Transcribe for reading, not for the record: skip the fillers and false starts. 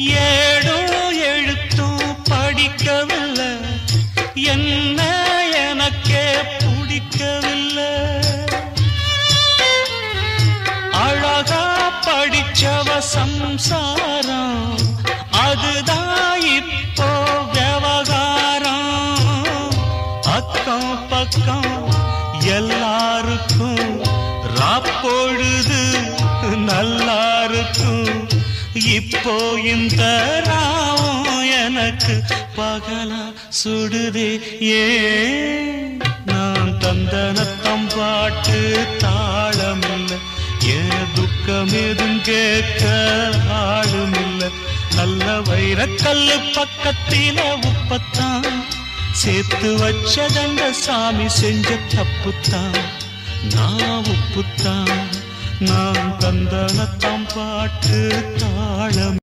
ஏடும் எழுத்தும் படிக்கவில்லை, என்ன எனக்கே பிடிக்கவில்லை. அழகா படிச்சவ சம்சாரம், அதுதான் இப்போ விவகாரம். அக்கம் பக்கம் எல்லாருக்கும் ராப்பொழுது நல்லா இருக்கும். இப்போ இந்த ராவும் எனக்கு பகலா சுடுதே. ஏன் நான் தந்தனத்தம் பாட்டு தாளமில்லை, ஏன் துக்கம் எதும் கேட்க ஆளுமில்லை. நல்ல வைரக்கல்லு பக்கத்தில உப்பத்தான் சேர்த்து வச்சதங்க சாமி செஞ்ச தப்புத்தான். நான் உப்புத்தான், நான் தந்தனத்தம் பாட்டு தாளம்.